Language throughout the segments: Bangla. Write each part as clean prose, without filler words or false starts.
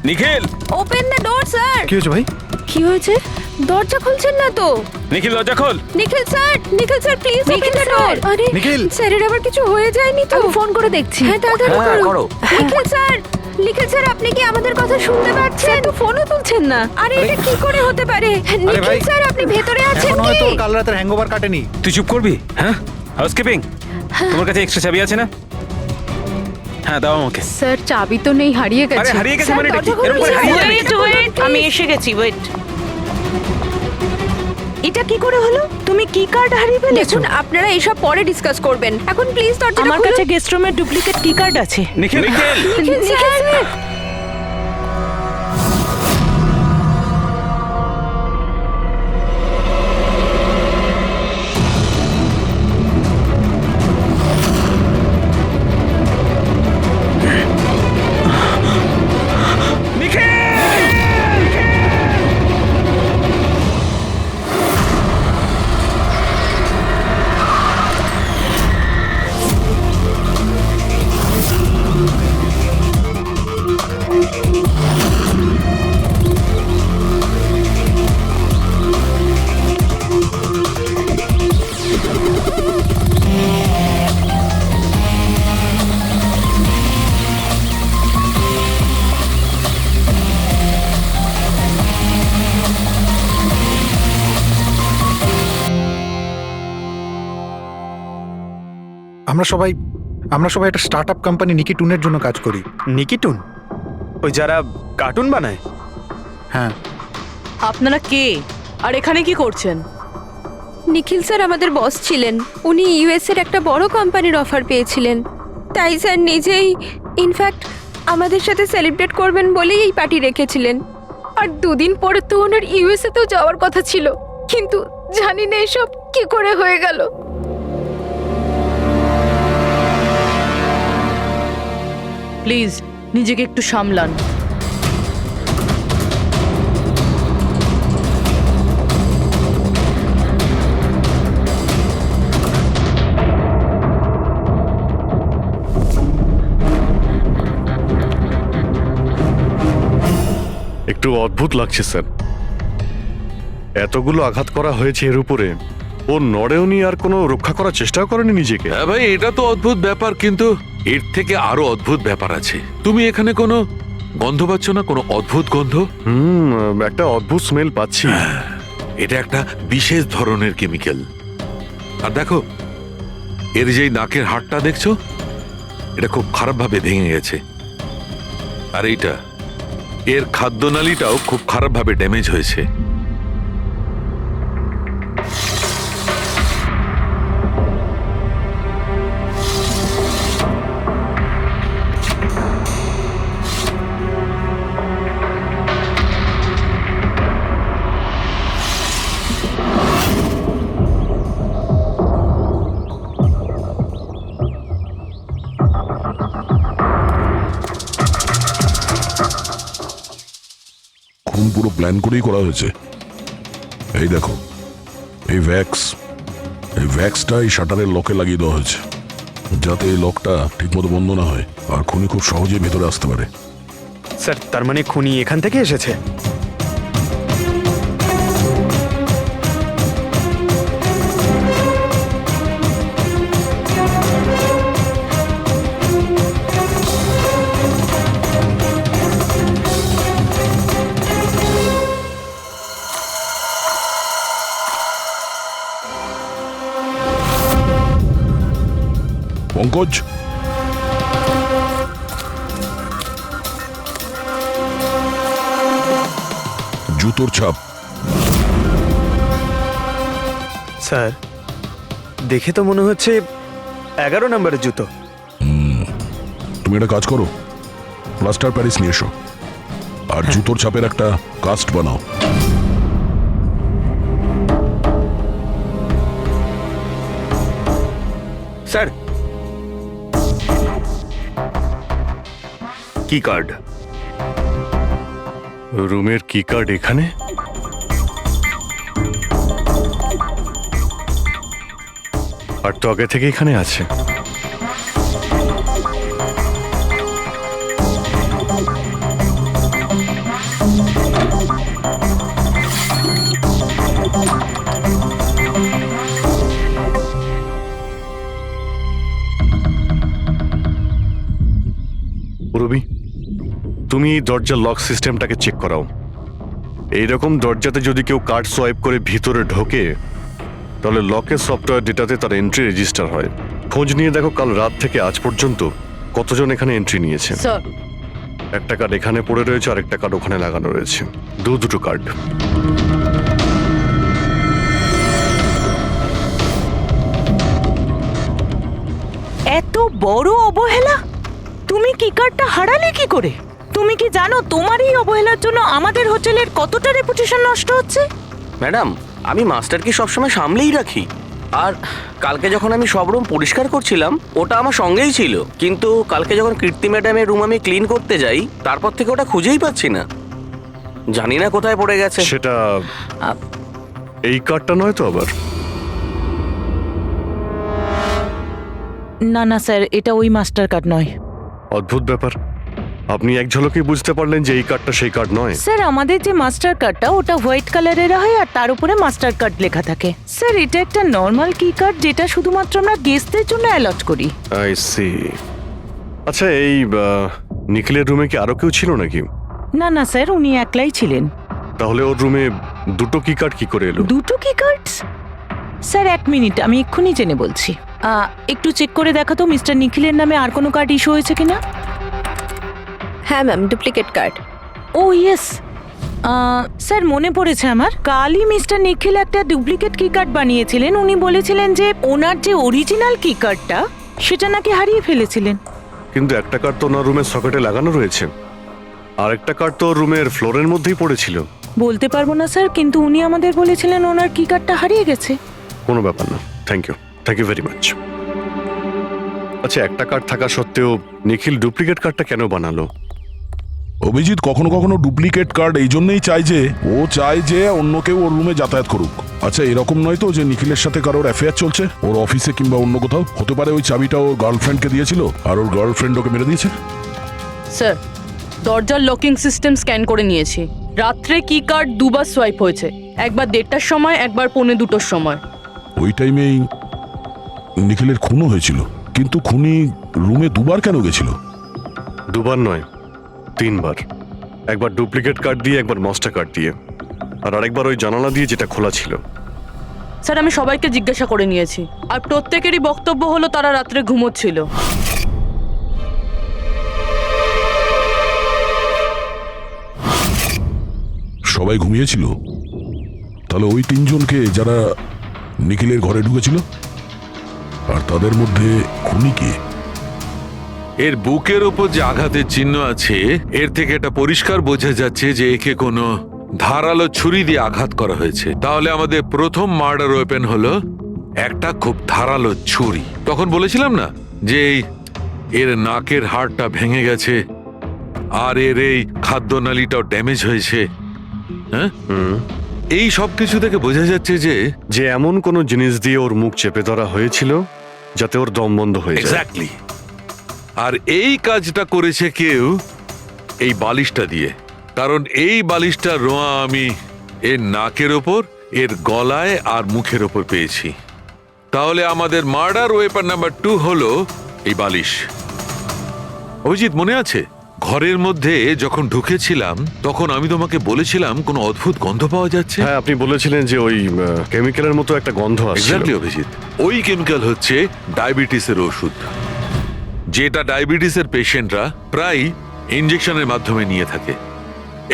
Nikhil, open the door sir. কি হয়েছে ভাই? কি হয়েছে? দরজা খুলছেন না তো? নিখিল দরজা খোল। Nikhil sir please open the door. আরে নিখিল! স্যারের আবার কিছু হয়ে যায়নি তো? আমি ফোন করে দেখছি। হ্যাঁ তাড়াতাড়ি করো। নিখিল স্যার আপনি কি আমাদের কথা শুনতে পাচ্ছেন? তো ফোনও তুলছেন না। আরে এটা কি করে হতে পারে? নিখিল ভাই, স্যার আপনি ভেতরে আছেন এখন কি? হয়তো কাল রাতের হ্যাংওভার কাটেনি। তুই চুপ করবি? হ্যাঁ, হাউসকিপিং, তোমার কাছে এক্সট্রা চাবি আছে না? হ্যাঁ দাও আমাকে। স্যার চাবি তো নেই, হারিয়ে আরে গেছে। হারিয়ে গেছে স্যার, মানে এটা কি? দরজা খুলুন, এরকম করে স্যার। হারিয়ে যাবে নাকি? ওয়েট, আমি এসে গেছি, ওয়েট। এটা কি করে হলো? তুমি কি কার্ড হারিয়ে ফেলেছো? দেখুন আপনারা এসব পরে ডিসকাস করবেন। এখন প্লিজ দরজাটা আমার খুলুন। কাছে গেস্ট রুমের ডুপ্লিকেট কি কার্ড আছে। নিখিল, নিখিল, নিখিল স্যার। আমরা সবাই একটা স্টার্টআপ কোম্পানি নিকিটুনের জন্য কাজ করি। নিকিটুন? ওই যারা কার্টুন বানায়? হ্যাঁ। আপনারা কে আর এখানে কি করছেন? নিখিল স্যার আমাদের বস ছিলেন। উনি ইউএস এর একটা বড় কোম্পানির অফার পেয়েছিলেন। তাই স্যার নিজেই ইনফ্যাক্ট আমাদের সাথে সেলিব্রেট করবেন বলেই এই পার্টি রেখেছিলেন। আর দুদিন পরে তো ওনার ইউএসএ তেও যাওয়ার কথা ছিল, কিন্তু জানি না এসব কি করে হয়ে গেল। প্লিজ নিজেকে একটু সামলান। একটু অদ্ভুত লাগছে স্যার, এতগুলো আঘাত করা হয়েছে এর উপরে ও নড়েওনি, আর কোনো রক্ষা করার চেষ্টাও করেনি নিজেকে। হ্যাঁ ভাই, এটা তো অদ্ভুত ব্যাপার, কিন্তু এর থেকে আরো অদ্ভুত ব্যাপার আছে। তুমি এখানে কোনো গন্ধ পাচ্ছ না? কোনো অদ্ভুত গন্ধ? একটা অদ্ভুত স্মেল পাচ্ছি। এটা একটা বিশেষ ধরনের কেমিক্যাল। আর দেখো, এর যেই নাকের হাড়টা দেখছো, এটা খুব খারাপভাবে ভেঙে গেছে। আর এইটা, এর খাদ্যনালীটাও খুব খারাপভাবে ড্যামেজ হয়েছে। খুন পুরো প্ল্যান করেই করা হয়েছে। এই দেখো, এই ভ্যাক্সটা এই শাটারের লকে লাগিয়ে দেওয়া হয়েছে, যাতে এই লকটা ঠিকমতো বন্ধ না হয় আর খুনি খুব সহজেই ভেতরে আসতে পারে। স্যার, তার মানে খুনি এখান থেকে এসেছে? পঙ্কজ, জুতোর ছাপ। স্যার, দেখে তো মনে হচ্ছে 11 নম্বরের জুতো। তুমি একটা কাজ করো, প্লাস্টার প্যারিস নিয়ে এসো আর জুতোর ছাপের একটা কাস্ট বানাও। স্যার, কি কার্ড? রুমের কি কার্ড এখানে? আর তো আগে থেকে এখানে আছে। তুমি দরজার লক সিস্টেমটাকে চেক করাও। এইরকম দরজাতে যদি কেউ কার্ড সোয়াইপ করে ভিতরে ঢোকে তাহলে লকের সফটওয়্যার ডেটাতে তার এন্ট্রি রেজিস্টার হয়। খোঁজ নিয়ে দেখো কাল রাত থেকে আজ পর্যন্ত কতজন এখানে এন্ট্রি নিয়েছে। স্যার একটা কার্ড এখানে পড়ে রয়েছে আর একটা কার্ড ওখানে লাগানো রয়েছে, দুটো কার্ড। এত বড় অবহেলা! তুমি কি কার্ডটা হারালে কি করে? তুমি কি জানো তোমার এই অবহেলার জন্য আমাদের হোটেলের কতটা রেপুটেশন নষ্ট হচ্ছে? ম্যাডাম, আমি মাস্টারকে সবসময় সামলেই রাখি। আর কালকে যখন আমি সব রুম পরিষ্কার করছিলাম ওটা আমার সঙ্গেই ছিল, কিন্তু কালকে যখন কীর্তি ম্যাডামের রুম আমি ক্লিন করতে যাই তারপর থেকে ওটা খুঁজেই পাচ্ছি না, জানি না কোথায় পড়ে গেছে। সেটা এই কার্ডটা নয় তো আবার? না না স্যার, এটা ওই মাস্টার কার্ড নয়। অদ্ভুত ব্যাপার, আপনি এক ঝলকেই বুঝতে পারলেন যে এই কার্ডটা সেই কার্ড নয়। স্যার আমাদের যে মাস্টার কার্ডটা ওটা হোয়াইট কালারের হয় আর তার উপরে মাস্টার কার্ড লেখা থাকে। স্যার এটা একটা নর্মাল কি কার্ড যেটা শুধুমাত্র আমরা গেস্টদের জন্য অ্যালট করি। I see. আচ্ছা, এই নিখিলের রুমে কি আরো কেউ ছিল নাকি? না না স্যার, উনি একলাই ছিলেন। তাহলে ওর রুমে দুটো কি কার্ড কি করে এলো? দুটো কি কার্ডস? স্যার 1 মিনিট, আমি এক্ষুনি জেনে বলছি। একটু চেক করে দেখো তো মিস্টার নিখিলের নামে আর কোনো কার্ড ইস্যু হয়েছে কিনা। হ্যাঁ ম্যাম, ডুপ্লিকেট কার্ড। ও ইয়েস, স্যার মনে পড়েছে আমার, কালই মিস্টার নিখিল একটা ডুপ্লিকেট কি কার্ড বানিয়েছিলেন। উনি বলেছিলেন যে ওনার যে অরিজিনাল কি কার্ডটা সেটা নাকি হারিয়ে ফেলেছিলেন। কিন্তু একটা কার্ড তো ওনার রুমের সকেটে লাগানো রয়েছে, আর একটা কার্ড তো রুমের ফ্লোরের মধ্যেই পড়েছিল। বলতে পারবো না স্যার, কিন্তু উনি আমাদের বলেছিলেন ওনার কি কার্ডটা হারিয়ে গেছে। কোনো ব্যাপার না, থ্যাংক ইউ ভেরি মাচ। আচ্ছা, একটা কার্ড থাকা সত্ত্বেও নিখিল ডুপ্লিকেট কার্ডটা কেন বানালো? অভিজিৎ কখনো কখনো ডুপ্লিকেট কার্ড এই জন্যই চায় যে ও চায় যে অন্য কেউ ওর রুমে যাতায়াত করুক। আচ্ছা, এরকম নয় তো যে নিখিলের সাথে কারোর অ্যাফেয়ার চলছে ওর অফিসে কিংবা অন্য কোথাও? হতে পারে ওই চাবিটা ওর গার্লফ্রেন্ডকে দিয়েছিল আর ওর গার্লফ্রেন্ড ওকে মেরে দিয়েছে। স্যার দরজার লকিং সিস্টেম স্ক্যান করে নিয়েছি। রাত্রে কি কার্ড দুবার সোয়াইপ হয়েছে, একবার 1:30টার সময়, একবার 1:45-টোর সময়। ওই টাইমেই নিখিলের খুনও হয়েছিল, কিন্তু খুনি রুমে দুবার কেন গেছিল? দুবার নয়, 3 বার। একবার ডুপ্লিকেট কার্ড দিয়ে, একবার মাস্টার কার্ড দিয়ে, আর আরেকবার ওই জানালা দিয়ে যেটা খোলা ছিল। স্যার আমি সবাইকে জিজ্ঞাসা করে নিয়েছি, আর প্রত্যেকেরই বক্তব্য হলো তারা রাত্রে ঘুমোচ্ছিল। সবাই ঘুমিয়েছিল? তাহলে ওই 3 জনকে যারা নিখিলের ঘরে ঢুকেছিল, আর তাদের মধ্যে খুনি কে? এর বুকের ওপর যে আঘাতের চিহ্ন আছে এর থেকে এটা পরিষ্কার বোঝা যাচ্ছে যে একে কোনো ধারালো ছুরি দিয়ে আঘাত করা হয়েছে। তাহলে আমাদের প্রথম মার্ডার ওয়েপেন হলো একটা খুব ধারালো ছুরি। তখন বলেছিলাম না যে এর নাকের হাড়টা ভেঙে গেছে আর এর এই খাদ্যনালীটাও ড্যামেজ হয়েছে। হ্যাঁ, এই সব কিছু থেকে বোঝা যাচ্ছে যে এমন কোনো জিনিস দিয়ে ওর মুখ চেপে ধরা হয়েছিল যাতে ওর দম বন্ধ হয়ে যায়। এক্স্যাক্টলি। আর এই কাজটা করেছে কেউ এই বালিশটা দিয়ে, কারণ এই বালিশটা রোয়া আমি এর নাকের ওপর, এর গলায় আর মুখের ওপর পেয়েছি। তাহলে আমাদের মার্ডার ওয়েপন নাম্বার 2 হলো এই বালিশ। অভিজিৎ মনে আছে ঘরের মধ্যে যখন ঢুকেছিলাম তখন আমি তোমাকে বলেছিলাম কোনো অদ্ভুত গন্ধ পাওয়া যাচ্ছে? হ্যাঁ, আপনি বলেছিলেন যে ওই কেমিক্যালের মতো একটা গন্ধ আসছে। এক্স্যাক্টলি অভিজিৎ, ওই কেমিক্যাল হচ্ছে ডায়াবেটিসের ওষুধ, যেটা ডায়াবেটিসের পেশেন্টরা প্রায় ইনজেকশনের মাধ্যমে নিয়ে থাকে।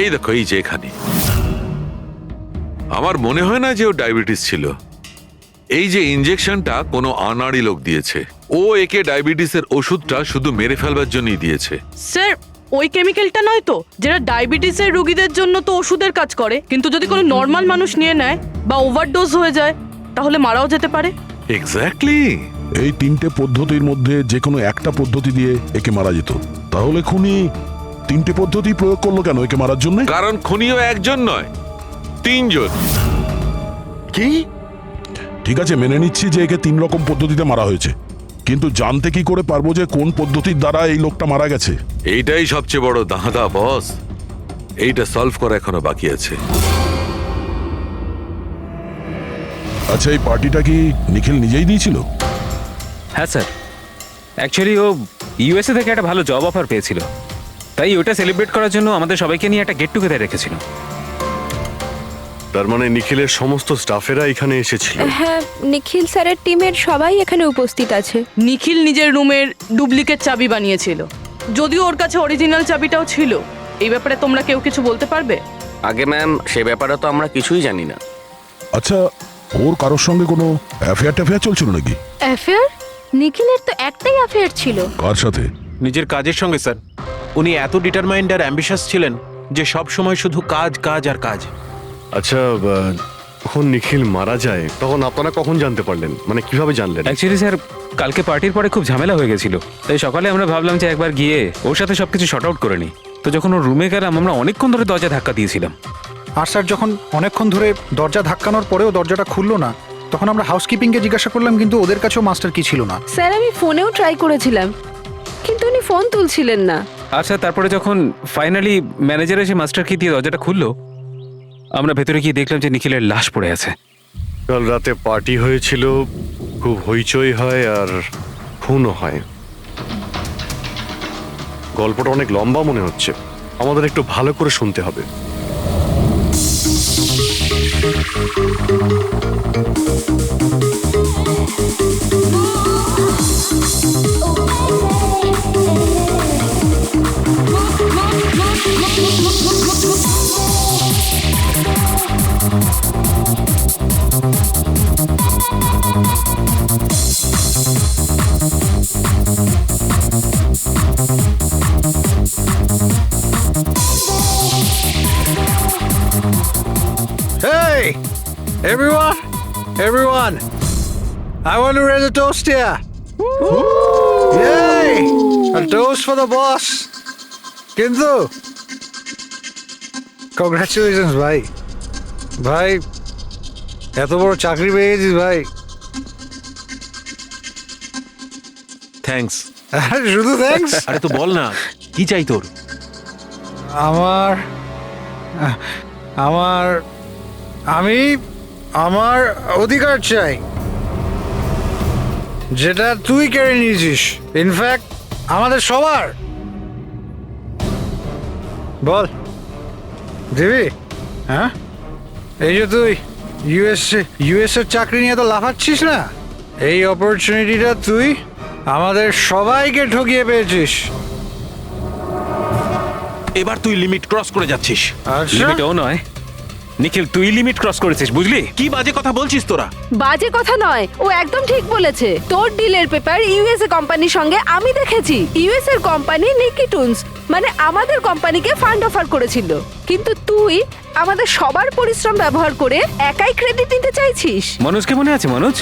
এই দেখো, এই যে এখানে। আমার মনে হয় না যে ও ডায়াবেটিস ছিল। এই যে ইনজেকশনটা কোনো আনাড়ি লোক দিয়েছে, ও একে ডায়াবেটিসের ওষুধটা শুধু মেরে ফেলবার জন্যই দিয়েছে। স্যার ওই কেমিক্যালটা নয় তো যেটা ডায়াবেটিসের রোগীদের জন্য তো ওষুধের কাজ করে, কিন্তু যদি কোনো নর্মাল মানুষ নিয়ে নেয় বা ওভারডোজ হয়ে যায় তাহলে মারাও যেতে পারে। এক্স্যাক্টলি। এই 3টে পদ্ধতির মধ্যে যে কোনো একটা পদ্ধতি দিয়ে একে মারা যেত। তাহলে খুনি 3টে পদ্ধতি প্রয়োগ করলো কেন একে মারার জন্য? কারণ খুনিও একজন নয়, 3 জন। কি? ঠিক আছে, মেনে নিচ্ছি যে একে 3 রকম পদ্ধতিতে মারা হয়েছে, কিন্তু জানতে কি করে পারবো যে কোন পদ্ধতির দ্বারা এই লোকটা মারা গেছে? এইটাই সবচেয়ে বড় দাঁদা বস, এইটা সলভ করা এখনো বাকি আছে। আচ্ছা, এই পার্টিটা কি নিখিল নিজেই দিয়েছিল? হ্যাঁ স্যার, অ্যাকচুয়ালি ও ইউএসএ থেকে একটা ভালো জব অফার পেয়েছিল, তাই ওটা সেলিব্রেট করার জন্য আমাদের সবাইকে নিয়ে একটা গেট টুগেদার রেখেছিল। তার মানে নিখিলের সমস্ত স্টাফেরা এখানে এসেছিল। হ্যাঁ, নিখিল স্যারের টিমের সবাই এখানে উপস্থিত আছে। নিখিল নিজের রুমের ডুপ্লিকেট চাবি বানিয়েছিল, যদিও ওর কাছে অরিজিনাল চাবিটাও ছিল। এই ব্যাপারে তোমরা কেউ কিছু বলতে পারবে? আগে ম্যাম, সে ব্যাপারে তো আমরা কিছুই জানি না। আচ্ছা, ওর কারোর সঙ্গে কোনো অ্যাফেয়ার চলছিল নাকি? অ্যাফেয়ার? নিখিলের তো একটাই অ্যাফেয়ার ছিল। কার সাথে? নিজের কাজের সঙ্গে স্যার। উনি এত ডিটারমাইন্ড আর অ্যাম্বিশাস ছিলেন যে সব সময় শুধু কাজ কাজ আর কাজ। আচ্ছা, যখন নিখিল মারা যায় তখন আপনারা কখন জানতে পারলেন, মানে কিভাবে জানলেন? অ্যাকচুয়ালি স্যার, কালকে পার্টির পরে খুব ঝামেলা হয়ে গেছিল, তাই সকালে আমরা ভাবলাম যে একবার গিয়ে ওর সাথে সবকিছু শর্ট আউট করে নিই। তো যখন ওর রুমে গেলাম, আমরা অনেকক্ষণ ধরে দরজা ধাক্কা দিয়েছিলাম। আর স্যার যখন অনেকক্ষণ ধরে দরজা ধাক্কানোর পরেও দরজাটা খুললো না, তখন আমরা হাউসকিপিংকে জিজ্ঞাসা করলাম, কিন্তু ওদের কাছেও মাস্টার কি ছিল না। স্যার, আমি ফোনেও ট্রাই করেছিলাম, কিন্তু উনি ফোন তুলছিলেন না। আচ্ছা, তারপরে যখন ফাইনালি ম্যানেজার এসে মাস্টার কি দিয়ে দরজাটা খুললো, আমরা ভেতরে গিয়ে দেখলাম যে নিখিলের লাশ পড়ে আছে। কাল রাতে পার্টি হয়েছিল, খুব হইচই হয় আর খুনও হয়। গল্পটা অনেক লম্বা মনে হচ্ছে, আমাদের একটু ভালো করে শুনতে হবে। Hey, everyone, I want to raise a toast here. Yay! A toast for the boss. কিন্তু কংগ্রাচুলেশনস ভাই, ভাই এত বড় চাকরি পেয়ে গেছিস ভাই। থ্যাঙ্কস। শুধু থ্যাঙ্কস? আরে তো বল না, কি চাই তোর? আমার আমার আমি আমার অধিকার চাই, যেটা তুই কেড়ে নিয়েছিস, ইনফ্যাক্ট আমাদের সবার। বল দিবি? হ্যাঁ, এই যে তুই ইউএস এর চাকরি নিয়ে তো লাফাচ্ছিস না, এই অপরচুনিটিটা তুই আমাদের সবাইকে ঠকিয়ে পেয়েছিস। এবার তুই লিমিট ক্রস করে যাচ্ছিস। আচ্ছা, লিমিটও নয় নিখিল, তুই লিমিট ক্রস করেছিস, বুঝলি? কি বাজে কথা বলছিস তোরা? বাজে কথা নয়, ও একদম ঠিক বলেছে। তোর ডিলের পেপার ইউএসএ কোম্পানির সঙ্গে আমি দেখেছি। ইউএস এর কোম্পানি নিকি টুনস, মানে আমাদের কোম্পানিকে ফান্ড অফার করেছিল, কিন্তু তুই আমাদের সবার পরিশ্রম ব্যবহার করে একাই ক্রেডিট নিতে চাইছিস। মনোজকে মনে আছে? মনোজ,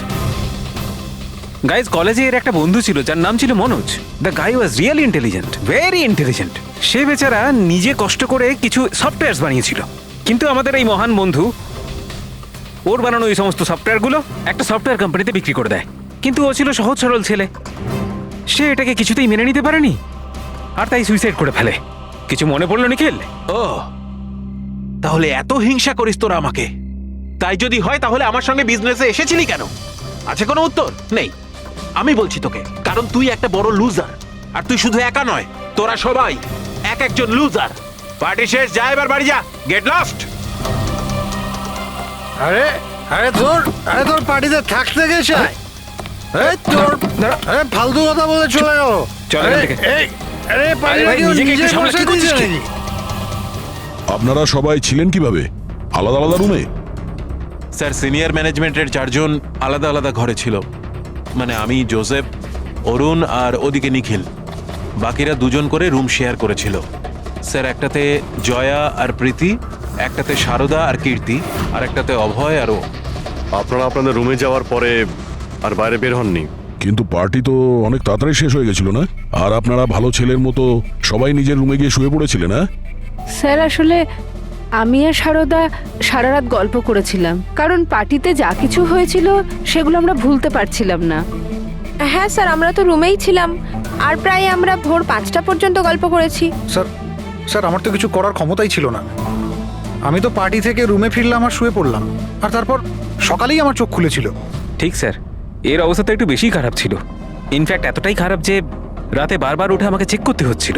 গাইজ, কলেজে এর একটা বন্ধু ছিল যার নাম ছিল Manoj. The guy was really intelligent, very intelligent. সে বেচারা নিজে কষ্ট করে কিছু সফটওয়্যার বানিয়েছিল, কিন্তু আমাদের এই মহান বন্ধু ওর বানানো এই সমস্ত সফটওয়্যারগুলো একটা সফটওয়্যার কোম্পানিতে বিক্রি করে দেয়। কিন্তু ও ছিল সহজ সরল ছেলে, সে এটাকে কিছুতেই মেনে নিতে পারেনি আর তাই সুইসাইড করে ফেলে। কিছু মনে পড়লো নিখিল? ও, তাহলে এত হিংসা করিস তোরা আমাকে? তাই যদি হয় তাহলে আমার সঙ্গে বিজনেসে এসেছিলি কেন? আছে কোনো উত্তর নেই? আমি বলছি তোকে, কারণ তুই একটা বড় লুজার। আর তুই শুধু একা নয়, তোরা সবাই এক একজন লুজার। পার্টি শেষ, যা এবার বাড়ি যা, গেট লস্ট। আরে আরে তোর পার্টিতে থাকতে গেছে, এই তোর আরে ফালতু কথা বলে চলে গেল। চল এখান থেকে। আরে পার্টিটা কি নিজেকে একটু নিজে সামলাতে বসে করছিস দিয়েছে কি? নাকি? আপনারা সবাই ছিলেন কিভাবে আলাদা আলাদা রুমে? স্যার, সিনিয়র ম্যানেজমেন্টের 4 জন আলাদা আলাদা ঘরে ছিল, মানে আমি, জোসেফ, অরুণ আর ওদিকে নিখিল। বাকিরা 2 জন করে রুম শেয়ার করেছিল। স্যার, একটাতে জয়া আর প্রীতি, একটাতে সারদা আর কীর্তি, আর একটাতে অভয় আর ও। আপনারা আপনাদের রুমে যাওয়ার পরে আর বাইরে বের হননি? কিন্তু পার্টি তো অনেক তাড়াতাড়ি শেষ হয়ে গেছিল না? আর আপনারা ভালো ছেলের মতো সবাই নিজের রুমে গিয়ে শুয়ে পড়েছিলেন? না স্যার, আসলে আমি আর সারদা সারা রাত গল্প করেছিলাম, কারণ পার্টিতে যা কিছু হয়েছিল সেগুলো আমরা ভুলতে পারছিলাম না। হ্যাঁ স্যার, আমরা তো রুমেই ছিলাম আর প্রায় আমরা ভোর 5টা পর্যন্ত গল্প করেছি। স্যার আমার তো কিছু করার ক্ষমতাই ছিল না। আমি তো পার্টি থেকে রুমে ফিরলাম আর শুয়ে পড়লাম, আর তারপর সকালেই আমার চোখ খুলেছিল। ঠিক স্যার, এর অবস্থা তো একটু বেশি খারাপ ছিল। ইনফ্যাক্ট এতটাই খারাপ যে রাতে বারবার উঠে আমাকে চেক করতে হচ্ছিল।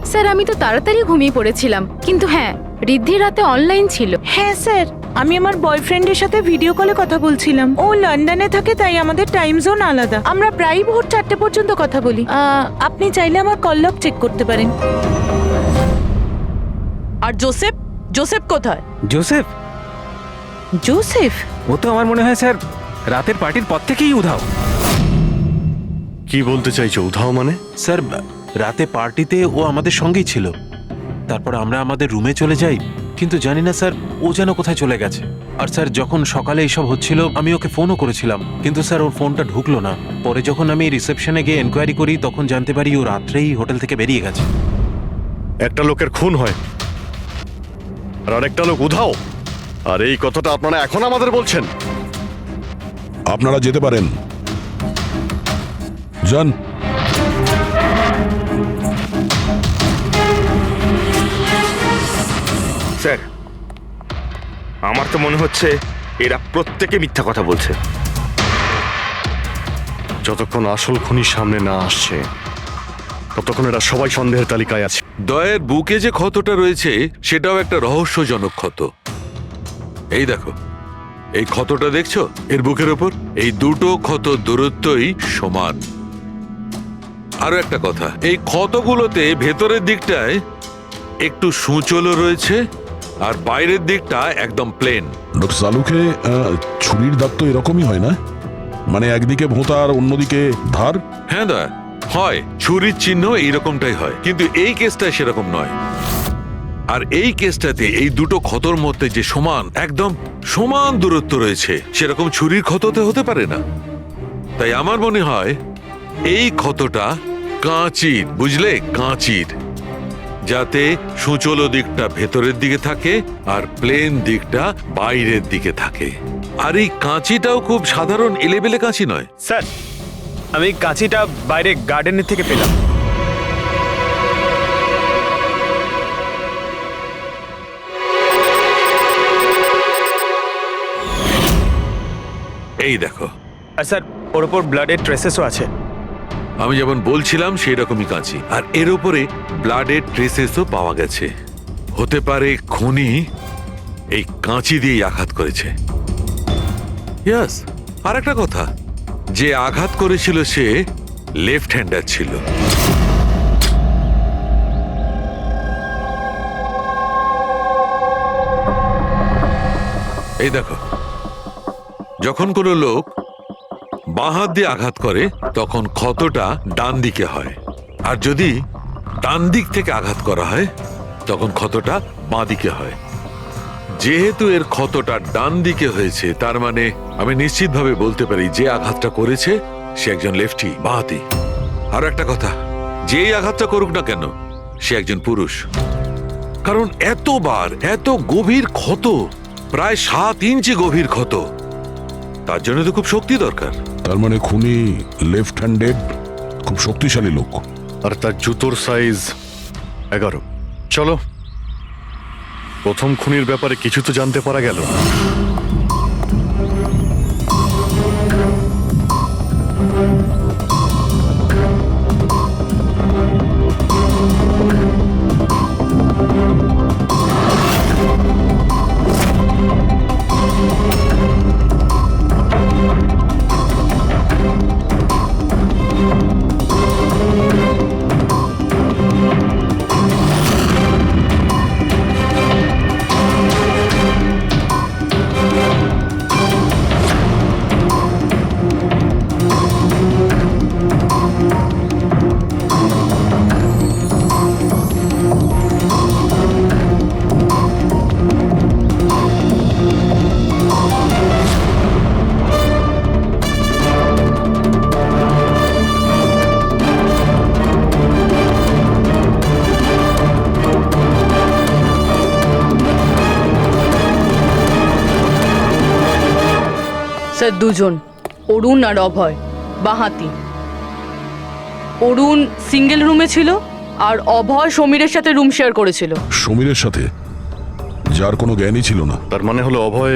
স্যার আমি তো তাড়াতাড়ি ঘুমিয়ে পড়েছিলাম, কিন্তু হ্যাঁ ঋদ্ধি রাতে অনলাইন ছিল। হ্যাঁ স্যার, আমি আমার বয়ফ্রেন্ডের সাথে ভিডিও কলে কথা বলছিলাম। ও লন্ডনে থাকে, তাই আমাদের টাইম জোন আলাদা। আমরা প্রায় ভোর 4টে পর্যন্ত কথা বলি। আপনি চাইলে আমার কল লগ চেক করতে পারেন। আর জোসেফ, জোসেফ কোথায়? জোসেফ? জোসেফ? ও তো আমার মনে হয় স্যার রাতের পার্টির পর থেকেই উধাও। কি বলতে চাইছো উধাও মানে? স্যার রাতে পার্টিতে ও আমাদের সঙ্গেই ছিল, তারপর আমরা আমাদের রুমে চলে যাই, কিন্তু জানি না স্যার ও যেন কোথায় চলে গেছে। আর স্যার যখন সকালে এইসব হচ্ছিল আমি ওকে ফোনও করেছিলাম, কিন্তু স্যার ওর ফোনটা ঢুকলো না। পরে যখন আমি রিসেপশনে গিয়ে এনকোয়ারি করি তখন জানতে পারি ও রাত্রেই হোটেল থেকে বেরিয়ে গেছে। একটা লোকের খুন হয় আর আরেকটা লোক উধাও, আর এই কথাটা আপনারা এখন আমাদের বলছেন? আপনারা যেতে পারেন, যান। স্যার, আমার তো মনে হচ্ছে এরা প্রত্যেকে মিথ্যা কথা বলছে। যতক্ষণ আসল খুনি সামনে না আসছে ততক্ষণ এরা সবাই সন্দেহের তালিকায় আছে। দয়ের বুকে যে ক্ষতটা রয়েছে সেটাও একটা রহস্যজনক ক্ষত। এই দেখো, এই ক্ষতটা দেখছো এর বুকের ওপর? এই দুটো ক্ষত দূরত্বই সমান। আরো একটা কথা, এই ক্ষতগুলোতে ভেতরের দিকটায় একটু সূচলও রয়েছে আর বাইরের দিকটা একদম প্লেন। ডক্টর সালুকে ছুরির দাগ তো এরকমই হয় না? মানে একদিকে ভোঁতা আর অন্যদিকে ধার? হ্যাঁ দয়া, হয় ছুরির চিহ্ন এইরকমটাই হয়, কিন্তু এই কেসটা সেরকম নয়। আর এই কেসটাতে এই দুটো ক্ষতর মধ্যে যে সমান, একদম সমান দূরত্ব রয়েছে, সেরকম ছুরির ক্ষততে হতে পারে না। তাই আমার মনে হয় এই ক্ষতটা কাঁচির, বুঝলে, কাঁচির, যাতে সূচলো দিকটা ভেতরের দিকে থাকে আর প্লেন দিকটা বাইরের দিকে থাকে। আর এই কাঁচিটাও খুব সাধারণ এলেবেলে কাঁচি নয়। স্যার, আমি কাঁচিটা বাইরে গার্ডেনের থেকে পেলাম। এই দেখো। আর স্যার, ওর ওপর ব্লাডের ট্রেসেসও আছে। আমি যেমন বলছিলাম সেই রকমই কাঁচি, আর এর উপরে ব্লাডের ট্রেসেসও পাওয়া গেছে। হতে পারে খুনি এই কাঁচি দিয়েই আঘাত করেছে। ইয়াস, আর একটা কথা, যে আঘাত করেছিল সে লেফট হ্যান্ডার ছিল। এই দেখো, যখন কোনো লোক বাঁ হাত দিয়ে আঘাত করে তখন ক্ষতটা ডান দিকে হয়, আর যদি ডান দিক থেকে আঘাত করা হয় তখন ক্ষতটা বাঁ দিকে হয়। যেহেতু এর ক্ষতটা ডান দিকে হয়েছে, তার মানে আমি নিশ্চিতভাবে বলতে পারি যে আঘাতটা করেছে সে একজন লেফটি, বাঁহাতি। আর একটা কথা, যেই আঘাতটা করুক না কেন সে একজন পুরুষ, কারণ এতবার এত গভীর ক্ষত, প্রায় 7 ইঞ্চি গভীর ক্ষত, তার জন্য তো খুব শক্তি দরকার। তার মানে খুনি লেফট হ্যান্ডেড, খুব শক্তিশালী লোক। আর তার জুতোর সাইজ 11। চলো, প্রথম খুনির ব্যাপারে কিছু তো জানতে পারা গেল। স্যার দুজন, অরুণ আর অভয়, বাঁহাতি। অরুণ সিঙ্গেল রুমে ছিল আর অভয় সমীরের সাথে রুম শেয়ার করেছিল। সমীরের সাথে, যার কোনো জ্ঞানই ছিল না। তার মানে হলো অভয়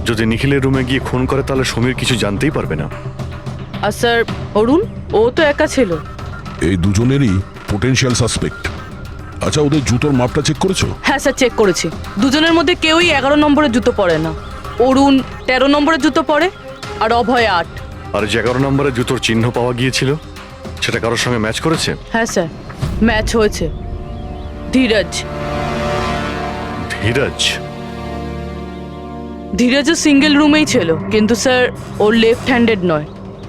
যদি নিখিলের রুমে গিয়ে খুন করে তাহলে সমীর কিছু জানতেই পারবে না। আর স্যার অরুণ, ও তো একা ছিল। এই দুজনেরই পোটেনশিয়াল সাসপেক্ট। আচ্ছা, ওদের জুতোর মাপটা চেক করেছো? হ্যাঁ স্যার, চেক করেছি। দুজনের মধ্যে কেউই 11 নম্বরের জুতো পরে না। অরুণ 13 নম্বরের জুতো পরে আর অভয় 8। আর যে 11 নম্বরের জুতোর চিহ্ন পাওয়া গিয়েছিল সেটা কারোর সঙ্গে ম্যাচ করেছে? হ্যাঁ স্যার, ম্যাচ হয়েছে। ধীরজ। ধীরজও সিঙ্গেল রুমেই ছিল, কিন্তু স্যার ওর লেফট হ্যান্ডেড নয়,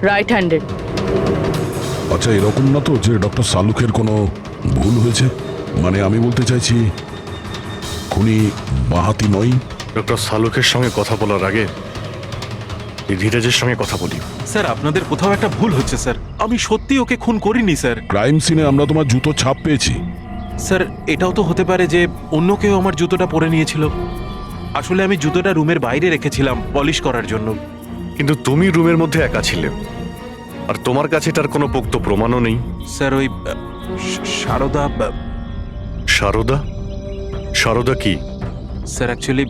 রাইট হ্যান্ডেড। আচ্ছা, এরকম না তো যে ডক্টর সালুকের কোনো ভুল হয়েছে? মানে আমি বলতে চাইছি খুনি বাঁহাতি নয়। ডক্টর সালুকের সঙ্গে কথা বলার আগে এই ধীরাজের সঙ্গে কথা বলি। স্যার, আপনাদের কোথাও একটা ভুল হচ্ছে স্যার। আমি সত্যি ওকে খুন করিনি স্যার। ক্রাইম সিনে আমরা তোমার জুতো ছাপ পেয়েছি। স্যার, এটাও তো হতে পারে যে অন্য কেউ আমার জুতোটা পরে নিয়েছিল। আসলে আমি জুতোটা রুমের বাইরে রেখেছিলাম পলিশ করার জন্য। কিন্তু তুমি রুমের মধ্যে একা ছিলে, আর তোমার কাছে তার কোনো পোক্ত প্রমাণও নেই। স্যার, ওই সারদা। সারদা? সারদা কি? স্যার, অ্যাকচুয়ালি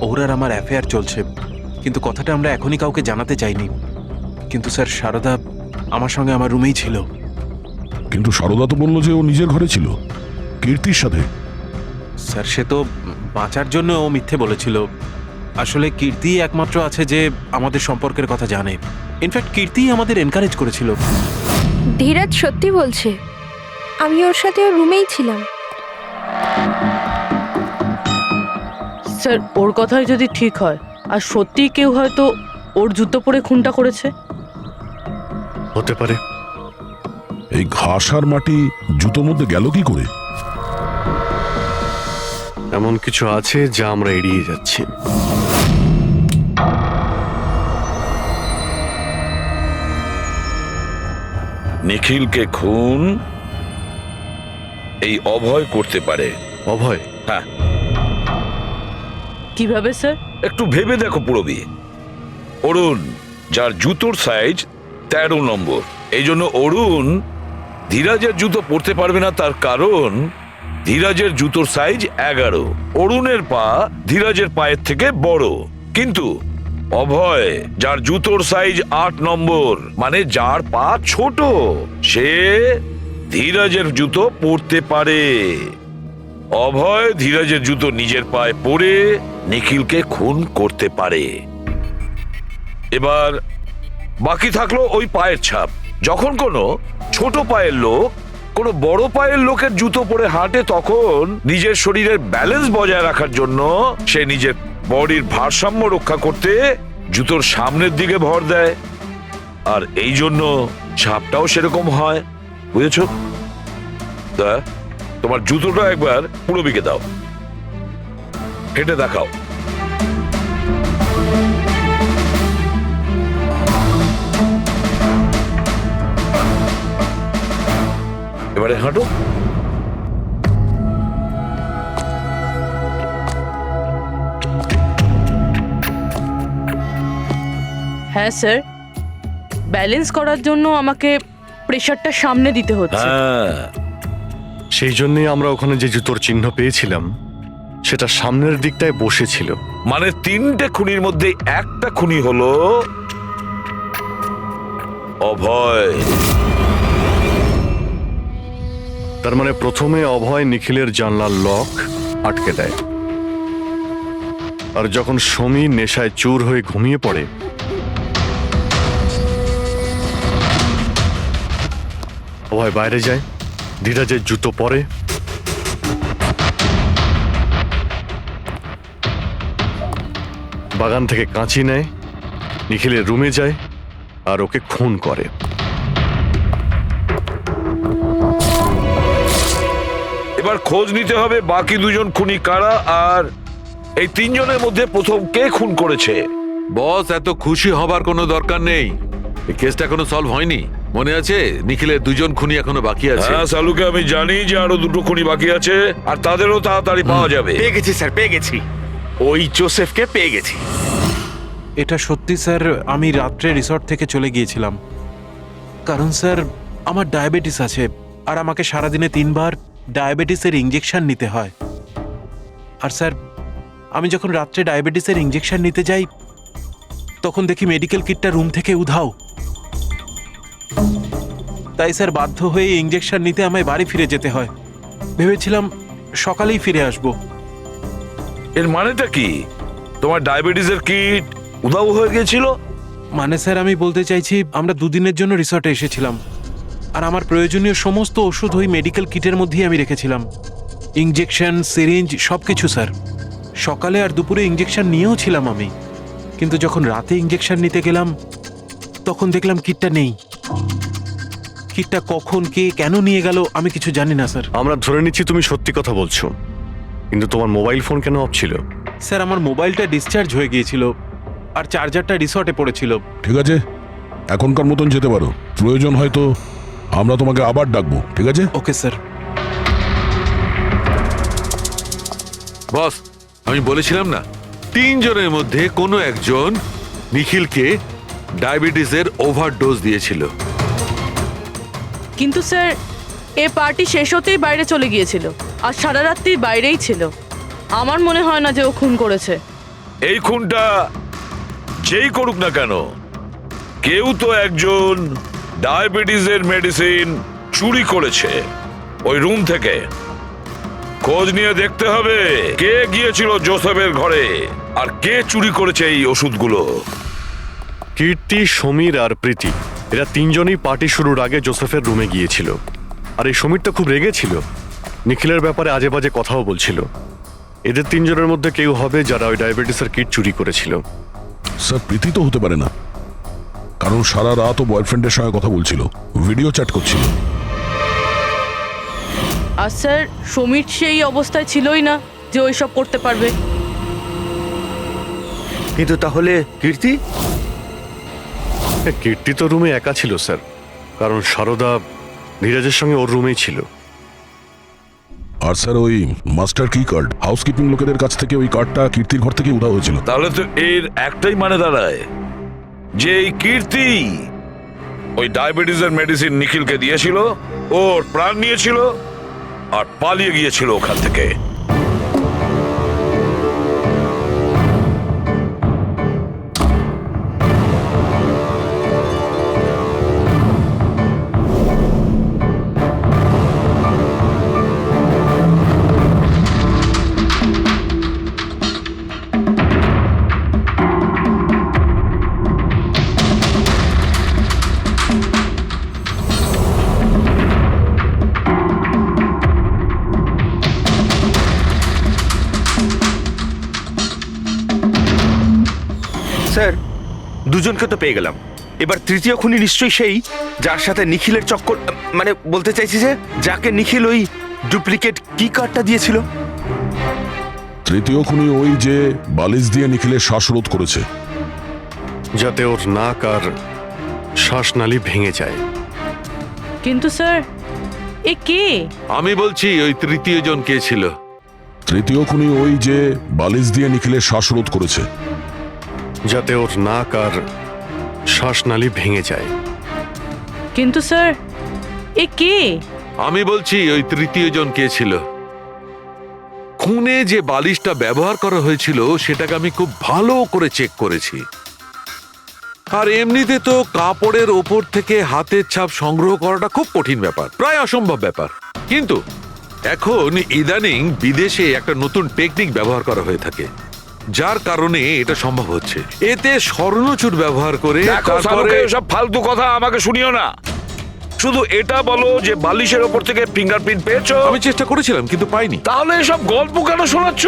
ওর আর আমার অ্যাফেয়ার চলছে, কিন্তু কথাটা আমরা এখনই কাউকে জানাতে চাইনি। কিন্তু স্যার, সারদা আমার সঙ্গে আমার রুমেই ছিল। কিন্তু সারদা তো বললো যে ও নিজের ঘরে ছিল কীর্তির সাথে। স্যার, সে তো বাঁচার জন্য ও মিথ্যে বলেছিল। আসলে কীর্তি একমাত্র আছে যে আমাদের সম্পর্কের কথা জানে। ইনফ্যাক্ট কীর্তি আমাদের এনকারেজ করেছিল। ধীরাজ সত্যি বলছে, আমি ওর সাথে ওর রুমেই ছিলাম। স্যার, ওর কথাই যদি ঠিক হয় আর সত্যিই কেউ হয়তো ওর জুতো পরে খুনটা করেছে। হতে পারে। এই ঘাস আর মাটি জুতোর মধ্যে গেল কি করে? এমন কিছু আছে যা আমরা এড়িয়ে যাচ্ছি। নিখিলকে খুন এই অভয় করতে পারে। অভয়? হ্যাঁ। কিভাবে স্যার? একটু ভেবে দেখো পুরবি। অরুণ, যার জুতোর সাইজ 13 নম্বর, এই জন্য অরুণ ধীরাজের জুতো পরতে পারবে না। তার কারণ ধীরাজের জুতোর সাইজ 11। অরুণের পা ধীরাজের পায়ের থেকে বড়। কিন্তু অভয়, যার জুতোর সাইজ 8 নম্বর, মানে যার পা ছোট, সে ধীরাজের জুতো পরতে পারে। অভয় ধীরাজের জুতো নিজের পায়ে পরে নিখিলকে খুন করতে পারে। এবার বাকি থাকলো ওই পায়ের ছাপ। যখন কোনো ছোট পায়ের লোক কোনো বড় পায়ের লোকের জুতো পরে হাঁটে, তখন নিজের শরীরের ব্যালেন্স বজায় রাখার জন্য সে নিজের বডির ভারসাম্য রক্ষা করতে জুতোর সামনের দিকে ভর দেয়, আর এই জন্য ছাপটাও সেরকম হয়। বুঝেছো? তোমার জুতোটা একবার পুরবিকে দাও, হেঁটে দেখাও। এবারে হাঁটো। হ্যাঁ স্যার, ব্যালেন্স করার জন্য আমাকে প্রেশারটা সামনে দিতে হচ্ছে। হ্যাঁ, সেই জন্যই আমরা ওখানে যে জুতোর চিহ্ন পেয়েছিলাম সেটা সামনের দিকটায় বসেছিল। মানে 3টে খুনির মধ্যে একটা খুনি হলো অভয়। তার মানে প্রথমে অভয় নিখিলের জানলার লক আটকে দেয়, আর যখন সমীর নেশায় চুর হয়ে ঘুমিয়ে পড়ে, অভয় বাইরে যায়, ধীরাজের জুতো পরে, বাগান থেকে কাঁচি নেয়, নিখিলের রুমে যায় আর ওকে খুন করে। এবার খোঁজ নিতে হবে বাকি 2 জন খুনি কারা, আর এই 3 জনের মধ্যে প্রথম কে খুন করেছে। বস, এত খুশি হবার কোনো দরকার নেই। এই কেসটা এখনো সলভ হয়নি। মনে আছে নিখিলের 2 জন খুনি এখনো বাকি আছে। হ্যাঁ সালুকে আমি জানি যে আরো 2টো খুনি বাকি আছে, আর তাদেরও তাড়াতাড়ি পাওয়া যাবে। পেয়ে গেছি স্যার, পেয়ে গেছি। ওই জোসেফকে পেয়ে গেছি। এটা সত্যি স্যার, আমি রাত্রে রিসর্ট থেকে চলে গিয়েছিলাম, কারণ স্যার আমার ডায়াবেটিস আছে, আর আমাকে সারাদিনে 3 বার ডায়াবেটিসের ইঞ্জেকশন নিতে হয়। আর স্যার, আমি যখন রাত্রে ডায়াবেটিসের ইঞ্জেকশন নিতে যাই, তখন দেখি মেডিকেল কিটটা রুম থেকে উধাও। তাই স্যার বাধ্য হয়ে ইঞ্জেকশন নিতে আমায় বাড়ি ফিরে যেতে হয়। ভেবেছিলাম সকালেই ফিরে আসবো। এর মানেটা কি? তোমার ডায়াবেটিসের কিট উধাও হয়ে গেছিল? মানে স্যার, আমি বলতে চাইছি আমরা দুদিনের জন্য রিসর্টে এসেছিলাম, আর আমার প্রয়োজনীয় সমস্ত ওষুধ ওই মেডিকেল কিটের মধ্যেই আমি রেখেছিলাম। ইঞ্জেকশন, সিরিঞ্জ, সব কিছু স্যার। সকালে আর দুপুরে ইঞ্জেকশন নিয়েও ছিলাম আমি, কিন্তু যখন রাতে ইঞ্জেকশন নিতে গেলাম তখন দেখলাম কিটটা নেই। কিটটা কখন কে কেন নিয়ে গেল আমি কিছু জানি না স্যার। আমরা ধরে নিচ্ছি তুমি সত্যি কথা বলছো, কিন্তু তোমার মোবাইল ফোন কেন অফ ছিল? স্যার, আমার মোবাইলটা ডিসচার্জ হয়ে গিয়েছিল আর চার্জারটা রিসর্টে পড়েছিল। ঠিক আছে, এখনকার মতন যেতে পারো। প্রয়োজন হয়তো আমরা তোমাকে আবার ডাকবো, ঠিক আছে? Okay sir. বস, আমি বলেছিলাম না, 3 জনের মধ্যে কোনো একজন নিখিলকে ডায়াবেটিসের ওভারডোজ দিয়েছিল। কিন্তু স্যার, এ পার্টি শেষ হতেই বাইরে চলে গিয়েছিল আর সারা রাত্রি বাইরেই ছিল। আমার মনে হয় না যে ও খুন করেছে। এই খুনটা যেই করুক না কেন, কেউ তো একজন ডায়াবেটিসের মেডিসিন চুরি করেছে ওই রুম থেকে। খোঁজ নিয়ে দেখতে হবে কে গিয়েছিল জোসেফের ঘরে আর কে চুরি করেছে এই ওষুধগুলো। কীর্তি, সমীর আর প্রীতি এরা 3 জনই পার্টি শুরুর আগে জোসেফের রুমে গিয়েছিল। আর এই সমীর তো খুব রেগেছিল, নিখিলের ব্যাপারে আজে বাজে কথাও বলছিল। এদের 3 জনের মধ্যে কেউ হবে যারা ওই ডায়াবেটিসের কিট চুরি করেছিল। স্যার, প্রীতি তো হতে পারে না, কারণ সারা রাত ও বয়ফ্রেন্ডের সঙ্গে কথা বলছিল, ভিডিও চ্যাট করছিল। আর স্যার, সমীর সেই অবস্থায় ছিলই না যে ওইসব করতে পারবে। কিন্তু তাহলে কীর্তি? কীর্তি তো রুমে একা ছিল স্যার, কারণ সারদা ধীরাজের সঙ্গে ওর রুমেই ছিল। আর স্যার, ওই মাস্টার কি কার্ড হাউসকিপিং লোকেদের কাছ থেকে ওই কার্ডটা কীর্তির ঘর থেকে উধাও হয়েছিল। তাহলে তো এর একটাই মানে দাঁড়ায় যে এই কীর্তি ওই ডায়াবেটিসের মেডিসিন নিখিলকে দিয়েছিল, ওর প্রাণ নিয়েছিল আর পালিয়ে গিয়েছিল ওখান থেকে। স্যার, দুজনকে তো পেয়ে গেলাম। এবার তৃতীয় খুনি নিশ্চয়ই সেই যার সাথে নিখিলের চক্কর, মানে বলতে চাইছি যে যাকে নিখিল ওই ডুপ্লিকেট কি কার্ডটা দিয়েছিল। তৃতীয় খুনি ওই যে বালিশ দিয়ে নিখিলের শ্বাসরোধ করেছে, যাতে ওর নাক আর শ্বাসনালী ভেঙে যায়। কিন্তু স্যার, এ কে? আমি বলছি ওই তৃতীয় জন কে ছিল। তৃতীয় খুনি ওই যে বালিশ দিয়ে নিখিলের শ্বাসরোধ করেছে, যাতে ওর নাক আর শ্বাসনালী ভেঙে যায়। কিন্তু স্যার, এ কে? আমি বলছি ওই তৃতীয় জন কে ছিল। খুনে যে বালিশটা ব্যবহার করা হয়েছিল সেটাকে আমি খুব ভালো করে চেক করেছি। আর এমনিতে তো কাপড়ের ওপর থেকে হাতের ছাপ সংগ্রহ করাটা খুব কঠিন ব্যাপার, প্রায় অসম্ভব ব্যাপার। কিন্তু এখন ইদানিং বিদেশে একটা নতুন টেকনিক ব্যবহার করা হয়ে থাকে, যার কারণে এটা সম্ভব হচ্ছে। এতে স্বর্ণচুর ব্যবহার করে সব ফালতু কথা আমাকে শুনিও না। শুধু এটা বলো যে বালিশের ওপর থেকে ফিঙ্গারপ্রিন্ট পেয়েছো। আমি চেষ্টা করেছিলাম কিন্তু পাইনি। তাহলে এসব গল্প কেন শোনাচ্ছ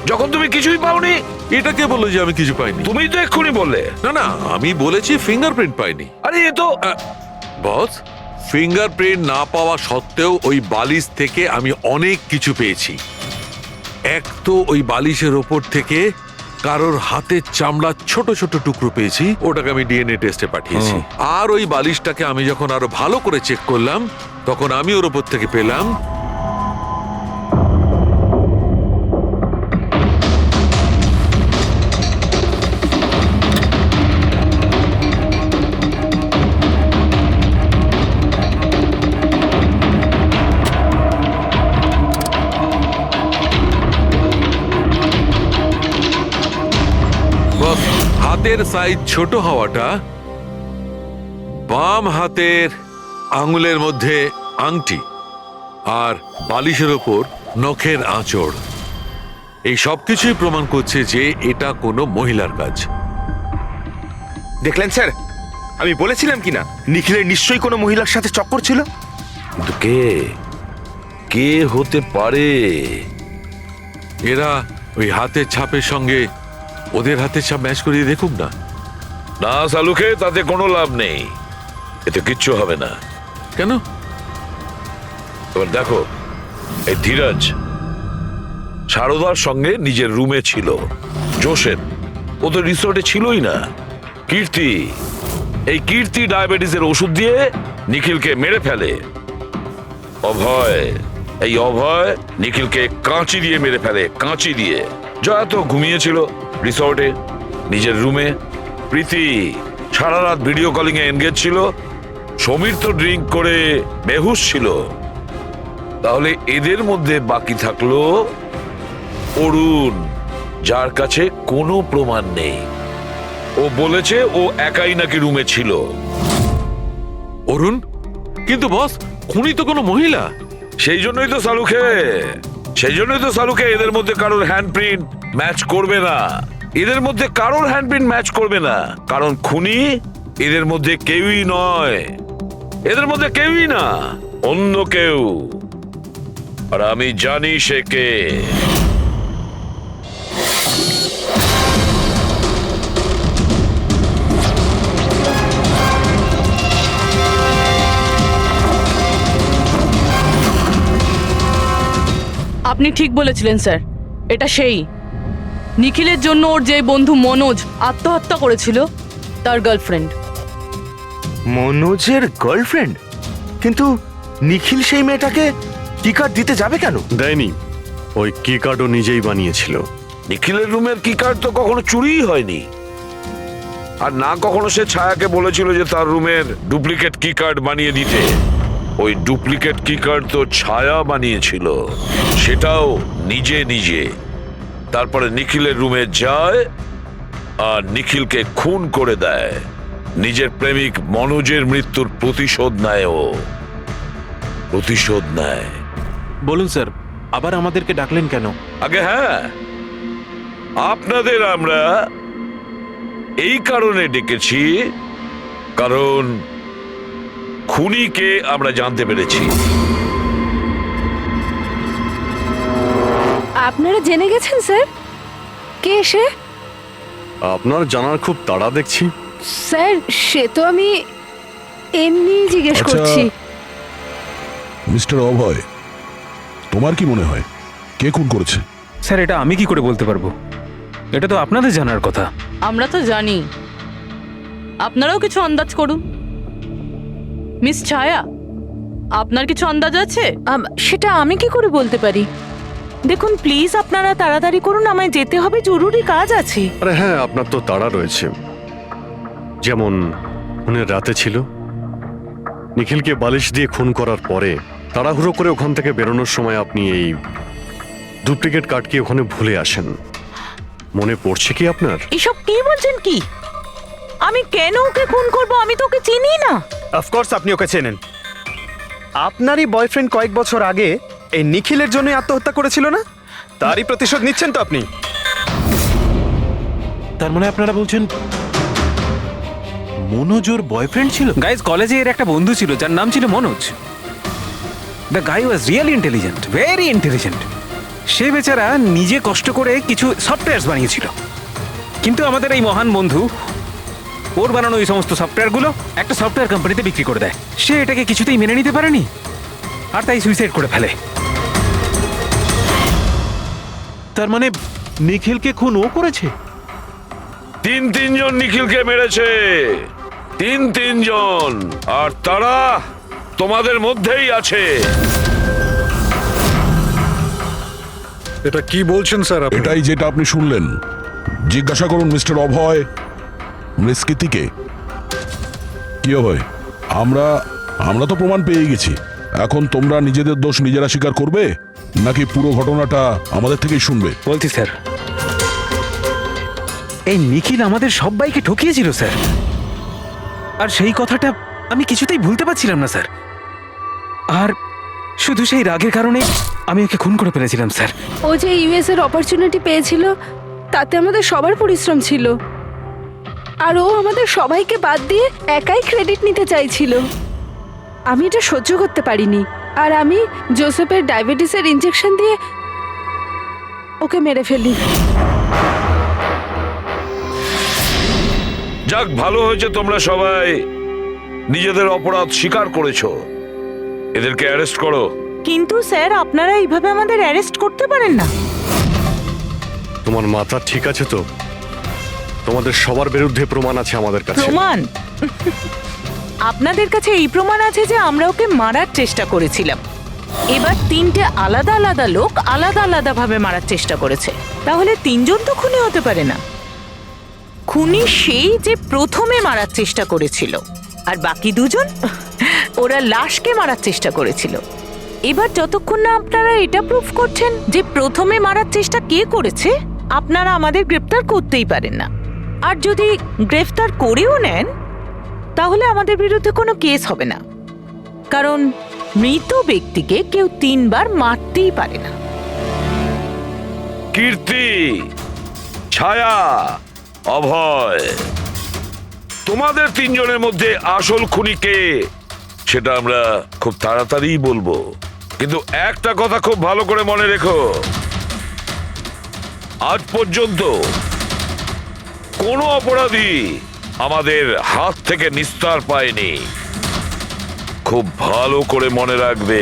যখন তুমি কিছুই পাওনি? এটা কে বললো যে আমি কিছু পাইনি? তুমি তো এক্ষুনি বললে। না না, আমি বলেছি ফিঙ্গারপ্রিন্ট পাইনি। আরে এ তো বস, ফিঙ্গারপ্রিন্ট না পাওয়া সত্ত্বেও ওই বালিশ থেকে আমি অনেক কিছু পেয়েছি। এক তো ওই বালিশের ওপর থেকে কারোর হাতের চামড়ার ছোট ছোট টুকরো পেয়েছি, ওটাকে আমি ডিএনএ টেস্টে পাঠিয়েছি। আর ওই বালিশটাকে আমি যখন আরো ভালো করে চেক করলাম তখন আমি ওর ওপর থেকে পেলাম হাতের সাইজ ছোট হওয়াটা, বাম হাতের আঙুলের মধ্যে আংটি আর বালিশের ওপর নখের আঁচড়, এই সব কিছুই প্রমাণ করছে যে এটা কোনো মহিলার কাজ। দেখলেন স্যার, আমি বলেছিলাম কি না নিখিলের নিশ্চয়ই কোনো মহিলার সাথে চক্কর ছিল। কিন্তু কে কে হতে পারে? এরা ওই হাতের ছাপের সঙ্গে ওদের হাতের ছাপ ম্যাচ করিয়ে দেখুক না। না সালুকে, তাতে কোনো লাভ নেই, এতে কিচ্ছু হবে না। কেন? এবার দেখো, এই ধীরাজ সারদার সঙ্গে নিজের রুমে ছিল, জোসেফ ও তো রিসোর্টে ছিলই না, কীর্তি, এই কীর্তি ডায়াবেটিসের ওষুধ দিয়ে নিখিলকে মেরে ফেলে, অভয়, এই অভয় নিখিলকে কাঁচি দিয়ে মেরে ফেলে, কাঁচি দিয়ে। জয়া তো ঘুমিয়েছিল রিসর্টে নিজের রুমে, প্রীতি সারা রাত ভিডিও কলিং এ এনগেজ ছিল, সমীর তো ড্রিঙ্ক করে বেহুশ ছিল। তাহলে এদের মধ্যে বাকি থাকলো অরুণ, যার কাছে কোনো প্রমাণ নেই। ও বলেছে ও একাই নাকি রুমে ছিল। অরুণ? কিন্তু বস, খুনি তো কোনো মহিলা। সেই জন্যই তো সালুকে এদের মধ্যে কারোর হ্যান্ডপ্রিন্ট ম্যাচ করবে না, এদের মধ্যে কারোর হ্যান্ডপ্রিন্ট ম্যাচ করবে না, কারণ খুনি এদের মধ্যে কেউই নয়, এদের মধ্যে কেউই না, অন্য কেউ। আর আমি জানি সে কে। আপনি ঠিক বলেছিলেন স্যার, এটা সেই নিখিলের জন্য ওর যে বন্ধু মনোজ আত্মহত্যা করেছিল তার গার্লফ্রেন্ড। মনোজের গার্লফ্রেন্ড? কিন্তু নিখিল সেই মেয়েটাকে কি কার্ড দিতে যাবে কেন? দেয়নি, ওই কি কার্ডও নিজেই বানিয়েছিল। নিখিলের রুমের কি কার্ড তো কখনো চুরিই হয়নি, আর না কখনো সে ছায়াকে বলেছিল যে তার রুমের ডুপ্লিকেট কি কার্ড বানিয়ে দিতে। ওই ডুপ্লিকেট কি কার্ড তো ছায়া বানিয়েছিল, সেটাও নিজে নিজে। তারপরে নিখিলের রুমে যায় আর নিখিলকে খুন করে দেয়। নিজের প্রেমিক মনোজের মৃত্যুর প্রতিশোধ নেয়, ও প্রতিশোধ নেয়। বলুন স্যার, আবার আমাদেরকে ডাকলেন কেন? আগে হ্যাঁ, আপনাদের আমরা এই কারণে ডেকেছি, কারণ খুনিকে আমরা জানতে পেরেছি। আপনারা জেনে গেছেন স্যার কে সে? আপনার জানার খুব তাড়া দেখছি। স্যার সে তো আমি এমনি জিজ্ঞেস আচ্ছা। করছি। মিস্টার অভয়, তোমার কি মনে হয় কে খুন করেছে? স্যার এটা আমি কি করে বলতে পারবো, এটা তো আপনাদের জানার কথা। আমরা তো জানি, আপনারাও কিছু আন্দাজ করুন। মিস ছায়া, আপনার কিছু আন্দাজ আছে? সেটা আমি কি করে বলতে পারি? দেখুন প্লিজ আপনারা তাড়াতাড়ি করুন, আমায় যেতে হবে, জরুরি কাজ আছে। আরে হ্যাঁ, আপনার তো তাড়া রয়েছে। যেমন খুনের রাতে ছিল, নিখিলকে বালিশ দিয়ে খুন করার পরে তাড়াহুড়ো করে ওখান থেকে বেরোনোর সময় আপনি এই ডুপ্লিকেট কার্ডকে ওখানে ভুলে আসেন। মনে পড়ছে কি আপনার? এসব কি বলছেন কি? আমি কেন ওকে খুন করব? আমি তো ওকে চিনি না। অফকোর্স আপনি ওকে চেনেন। আপনারই বয়ফ্রেন্ড কয়েক বছর আগে এই নিখিলের জন্যই আত্মহত্যা করেছিল না? তারই প্রতিশোধ নিচ্ছেন তো আপনি? তার মানে আপনারা বলছেন মনোজ ওর বয়ফ্রেন্ড ছিল? গাইজ, কলেজে এর একটা বন্ধু ছিল যার নাম ছিল Manoj. The guy was really intelligent, very intelligent. সে বেচারা নিজে কষ্ট করে কিছু সফটওয়্যার বানিয়েছিল, কিন্তু আমাদের এই মহান বন্ধু ওর বানানো ওই সমস্ত সফটওয়্যারগুলো একটা সফটওয়্যার কোম্পানিতে বিক্রি করে দেয়। সে এটাকে কিছুতেই মেনে নিতে পারেনি, আর তাই সুইসাইড করে ফেলে। তার মানে নিখিলকে খুন ও করেছে? তিনজন নিখিলকে মেরেছে, তিনজন, আর তারা তোমাদের মধ্যেই আছে। এটা কি বলছেন স্যার আপনি? এটাই যেটা আপনি শুনলেন। জিজ্ঞাসা করুন মিস্টার অভয় মৃস্কৃতিকে। কি অভয়, আমরা তো প্রমাণ পেয়ে গেছি। এখন তোমরা নিজেদের দোষ নিজেরা স্বীকার করবে নাকি পুরো ঘটনাটা আমাদের থেকেই শুনবে? বলছি স্যার, এই নিখিল আমাদের সবাইকে ঠকিয়েছিল স্যার, আর সেই কথাটা আমি কিছুতেই ভুলতে পারছিলাম না স্যার। আর শুধু সেই রাগের কারণে আমি ওকে খুন করে ফেলেছিলাম স্যার। ও যে ইউএস এর অপরচুনিটি পেয়েছিল তাতে আমাদের সবার পরিশ্রম ছিল, আর ও আমাদের সবাইকে বাদ দিয়ে একাই ক্রেডিট নিতে চাইছিল। আমি এটা সহ্য করতে পারিনি, আর আমি জোসেফের ডায়াবেটিসের ইনজেকশন দিয়ে ওকে মেরে ফেলি। যাক, ভালো হয়েছে তোমরা সবাই নিজেদের অপরাধ স্বীকার করেছো। এদেরকে অ্যারেস্ট করো। কিন্তু স্যার আপনারা এইভাবে আমাদের অ্যারেস্ট করতে পারেন না। তোমার মাথা ঠিক আছে তো? তোমাদের সবার বিরুদ্ধে প্রমাণ আছে আমাদের কাছে। প্রমাণ? আপনাদের কাছে এই প্রমাণ আছে যে আমরা ওকে মারার চেষ্টা করেছিলাম। এবার তিনটে আলাদা আলাদা লোক আলাদা আলাদা ভাবে মারার চেষ্টা করেছে, তাহলে তিনজন তো খুনি হতে পারে না। খুনি সেই যে প্রথমে মারার চেষ্টা করেছিল, আর বাকি দুজন ওরা লাশকে মারার চেষ্টা করেছিল। এবার যতক্ষণ না আপনারা এটা প্রুফ করছেন যে প্রথমে মারার চেষ্টা কে করেছে, আপনারা আমাদের গ্রেফতার করতেই পারেন না। আর যদি গ্রেফতার করেও নেন তাহলে আমাদের বিরুদ্ধে কোনো কেস হবে না, কারণ মৃত ব্যক্তিকে কেউ 3 বার মারতেই পারে না। কীর্তি, ছায়া, অভয়, তোমাদের তিনজনের মধ্যে আসল খুনি কে সেটা আমরা খুব তাড়াতাড়ি বলবো। কিন্তু একটা কথা খুব ভালো করে মনে রেখো, আজ পর্যন্ত কোনো অপরাধী আমাদের হাত থেকে নিস্তার পায়নি। খুব ভালো করে মনে রাখবে।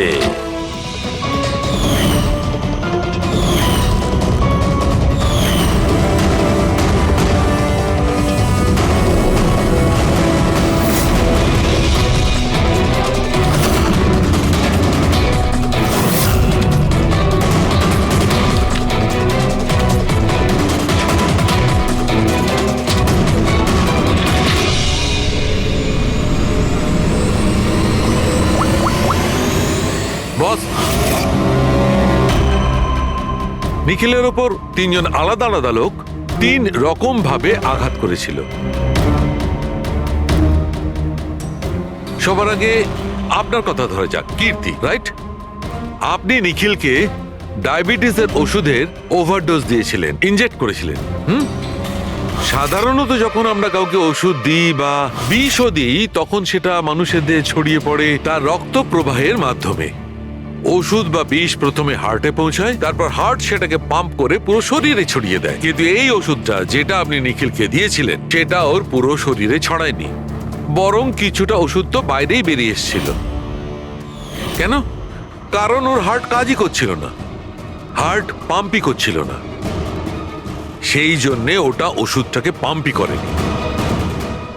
বস, নিখিলের ওপর তিনজন আলাদা আলাদা লোক 3 রকম ভাবে আঘাত করেছিল। সবার আগে আপনার কথা ধরে যাক, কীর্তি, রাইট? আপনি নিখিলকে ডায়াবেটিসের ওষুধের ওভারডোজ দিয়েছিলেন, ইনজেক্ট করেছিলেন। সাধারণত যখন আমরা কাউকে ওষুধ দিই বা বিষও দিই, তখন সেটা মানুষের দেহে ছড়িয়ে পড়ে তার রক্ত প্রবাহের মাধ্যমে। ওষুধ বা বিষ প্রথমে হার্টে পৌঁছায়, তারপর হার্ট সেটাকে পাম্প করে পুরো শরীরে ছড়িয়ে দেয়। কিন্তু এই ওষুধটা যেটা আপনি নিখিলকে দিয়েছিলেন সেটা ওর পুরো শরীরে ছড়ায়নি, বরং কিছুটা ওষুধ তো বাইরেই বেরিয়ে এসেছিল। কেন? কারণ ওর হার্ট কাজই করছিল না, হার্ট পাম্পই করছিল না, সেই জন্যে ওটা ওষুধটাকে পাম্পই করেনি।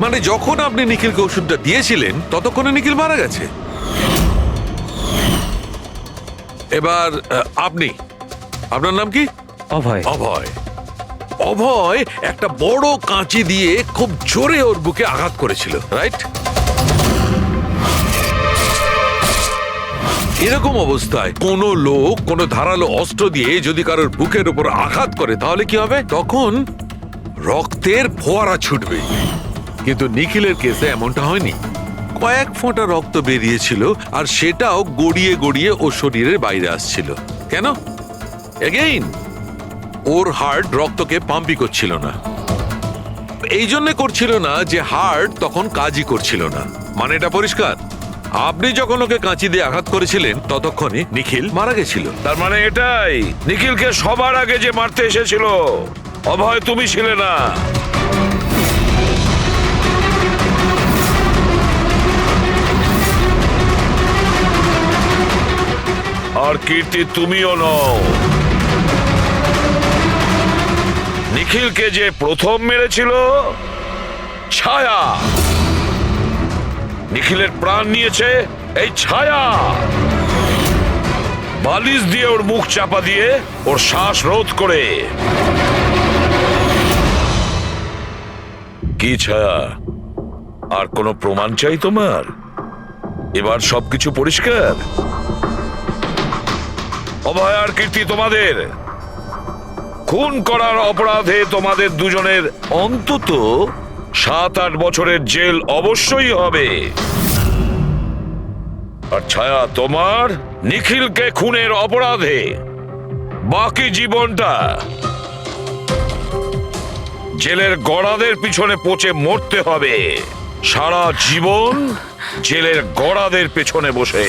মানে যখন আপনি নিখিলকে ওষুধটা দিয়েছিলেন ততক্ষণে নিখিল মারা গেছে। এবার আপনি, আপনার নাম কি? অভয়। অভয়। অভয় একটা বড় কাঁচি দিয়ে খুব জোরে ওর বুকে আঘাত করেছিল, রাইট? এরকম অবস্থায় কোনো লোক কোনো ধারালো অস্ত্র দিয়ে যদি কারোর বুকের উপর আঘাত করে তাহলে কি হবে? তখন রক্তের ফোয়ারা ছুটবে। কিন্তু নিখিলের কেসে এমনটা হয়নি। কয়েক ফোঁটা রক্ত বেরিয়েছিল, আর সেটাও গড়িয়ে গড়িয়ে ওর শরীরের বাইরে আসছিল। কেন? এগেইন ওর হার্ট রক্তকে পাম্পই করছিল না। এই জন্য করছিল না যে হার্ট তখন কাজই করছিল না। মানে এটা পরিষ্কার, আপনি যখন ওকে কাঁচি দিয়ে আঘাত করেছিলেন ততক্ষণে নিখিল মারা গেছিল। তার মানে এটাই, নিখিলকে সবার আগে যে মারতে এসেছিল অভয় তুমি ছিলে না। আর কীর্তি তুমিও নও। নিখিলকে যে প্রথম মেরেছিল ছায়া। নিখিলের প্রাণ নিয়েছে এই ছায়া। বালিশ দিয়ে ওর মুখ চাপা দিয়ে ওর শ্বাস রোধ করে। কি ছায়া, আর কোনো প্রমাণ চাই তোমার? এবার সবকিছু পরিষ্কার। অভয় আর কীর্তি, তোমাদের খুন করার অপরাধে তোমাদের দুজনের অন্তত 7-8 বছরের জেল অবশ্যই হবে। আর ছায়া, তোমার নিখিলকে খুনের অপরাধে বাকি জীবনটা জেলের গড়াদের পিছনে পচে মরতে হবে। সারা জীবন জেলের গড়াদের পেছনে বসে।